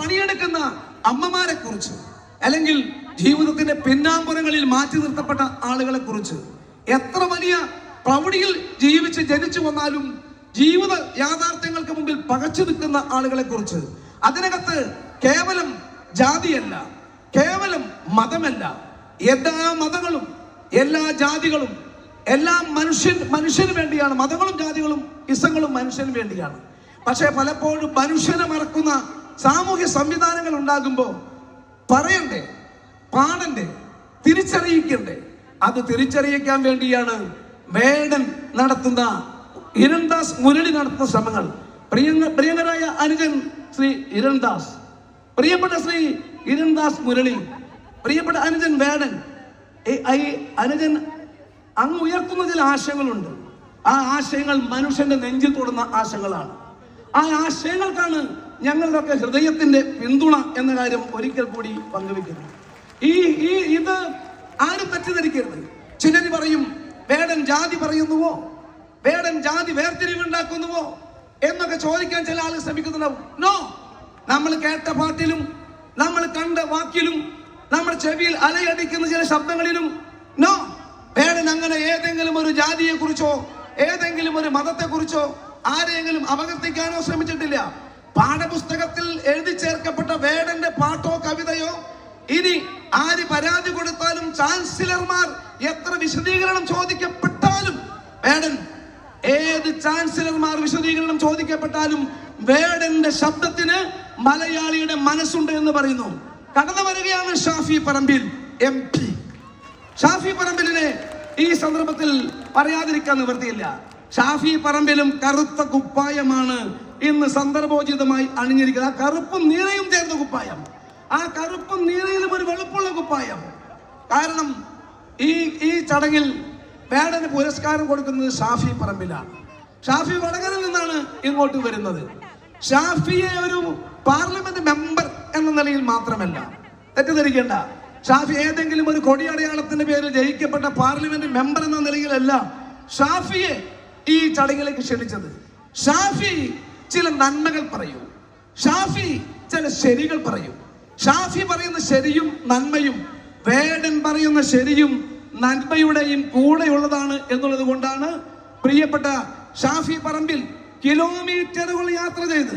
പണിയെടുക്കുന്ന അമ്മമാരെ കുറിച്ച്, അല്ലെങ്കിൽ ജീവിതത്തിന്റെ പിന്നാമ്പുറങ്ങളിൽ മാറ്റി നിർത്തപ്പെട്ട ആളുകളെ കുറിച്ച്, എത്ര വലിയ പ്രൗഢിയിൽ ജീവിച്ച് ജനിച്ചു വന്നാലും ജീവിത യാഥാർത്ഥ്യങ്ങൾക്ക് മുമ്പിൽ പകച്ചു നിൽക്കുന്ന ആളുകളെ കുറിച്ച്, അതിനകത്ത് കേവലം ജാതിയല്ല, കേവലം മതമല്ല, എല്ലാ മതങ്ങളും എല്ലാ ജാതികളും എല്ലാം മനുഷ്യന് വേണ്ടിയാണ്. മതങ്ങളും ജാതികളും ഇസങ്ങളും മനുഷ്യന് വേണ്ടിയാണ്. പക്ഷെ പലപ്പോഴും മനുഷ്യനെ മറക്കുന്ന സാമൂഹ്യ സംവിധാനങ്ങൾ ഉണ്ടാകുമ്പോൾ പറയണ്ടേ, പാടണ്ടേ, തിരിച്ചറിയിക്കണ്ടേ? അത് തിരിച്ചറിയിക്കാൻ വേണ്ടിയാണ് വേടൻ നടത്തുന്ന, ഹിരൺദാസ് മുരളി നടത്തുന്ന ശ്രമങ്ങൾ. പ്രിയങ്കരായ അനുജൻ ശ്രീ ഹിരൺദാസ്, പ്രിയപ്പെട്ട ശ്രീ ഹിരൺദാസ് മുരളി, പ്രിയപ്പെട്ട അനുജൻ വേടൻ, അനുജൻ അങ്ങ് ഉയർത്തുന്ന ചില ആശയങ്ങളുണ്ട്. ആ ആശയങ്ങൾ മനുഷ്യന്റെ നെഞ്ചിൽ തൊടുന്ന ആശയങ്ങളാണ്. ആ ആശയങ്ങൾക്കാണ് ഞങ്ങളുടെയൊക്കെ ഹൃദയത്തിന്റെ പിന്തുണ എന്ന കാര്യം ഒരിക്കൽ കൂടി പങ്കുവെക്കുന്നു. ഇത് ആരും തെറ്റിദ്ധരിക്കരുത്. ചിലർ പറയും വേടൻ ജാതി പറയുന്നുവോ, വേടൻ ജാതി വേർതിരിവുണ്ടാക്കുന്നുവോ എന്നൊക്കെ ചോദിക്കാൻ ചില ആളുകൾ ശ്രമിക്കുന്നുണ്ടാവും. നോ, നമ്മൾ കേട്ട പാട്ടിലും നമ്മൾ കണ്ട വാക്കിലും നമ്മുടെ ചെവിയിൽ അലയടിക്കുന്ന ചില ശബ്ദങ്ങളിലും നോ, വേടൻ അങ്ങനെ ഏതെങ്കിലും ഒരു ജാതിയെ കുറിച്ചോ ഏതെങ്കിലും ഒരു മതത്തെ കുറിച്ചോ ആരെയെങ്കിലും അപകീർത്തിക്കാനോ ശ്രമിച്ചിട്ടില്ല. പാഠപുസ്തകത്തിൽ എഴുതി ചേർക്കപ്പെട്ട വേടന്റെ പാട്ടോ കവിതയോ ഇനി ആര് പരാതി കൊടുത്താലും, ചാൻസലർമാർ എത്ര വിശദീകരണം ചോദിക്കപ്പെട്ടാലും, വേടൻ ഏത് ചാൻസലർമാർ വിശദീകരണം ചോദിക്കപ്പെട്ടാലും വേടന്റെ ശബ്ദത്തിന് മലയാളിയുടെ മനസ്സുണ്ട് എന്ന് പറയുന്നു. കടന്നു വരികയാണ് ഷാഫി പറമ്പിൽ MP. ഷാഫി പറമ്പിലിനെ ഈ സന്ദർഭത്തിൽ പറയാതിരിക്കാൻ നിവൃത്തിയില്ല. ഷാഫി പറമ്പിലും കറുത്ത കുപ്പായമാണ് ഇന്ന് സന്ദർഭോചിതമായി അണിഞ്ഞിരിക്കുന്നത്. ആ കറുപ്പും നീലയും ചേർന്ന കുപ്പായം, ആ കറുപ്പും നീലയിലും ഒരു വെളുപ്പുള്ള കുപ്പായം. കാരണം ഈ ചടങ്ങിൽ വേടന് പുരസ്കാരം കൊടുക്കുന്നത് ഷാഫി പറമ്പിലാണ്. ഷാഫി വടകരയിൽ നിന്നാണ് ഇങ്ങോട്ട് വരുന്നത്. ഷാഫിയെ ഒരു പാർലമെന്റ് മെമ്പർ എന്ന നിലയിൽ മാത്രമല്ല, തെറ്റിദ്ധരിക്കേണ്ട, ഷാഫി ഏതെങ്കിലും ഒരു കൊടിയടയാളത്തിന്റെ പേരിൽ ജയിക്കപ്പെട്ട പാർലമെന്റ് മെമ്പർ എന്ന നിലയിലല്ല ഷാഫിയെ ഈ ചടങ്ങിലേക്ക് ക്ഷണിച്ചത്. ഷാഫി ചില നന്മകൾ പറയൂ, ഷാഫി ചില ശരികൾ പറയൂ. ഷാഫി പറയുന്ന ശരിയും നന്മയും വേടൻ പറയുന്ന ശരിയും നന്മയുടെയും കൂടെയുള്ളതാണ് എന്നുള്ളത് കൊണ്ടാണ് പ്രിയപ്പെട്ട ഷാഫി പറമ്പിൽ കിലോമീറ്ററുകൾ യാത്ര ചെയ്ത്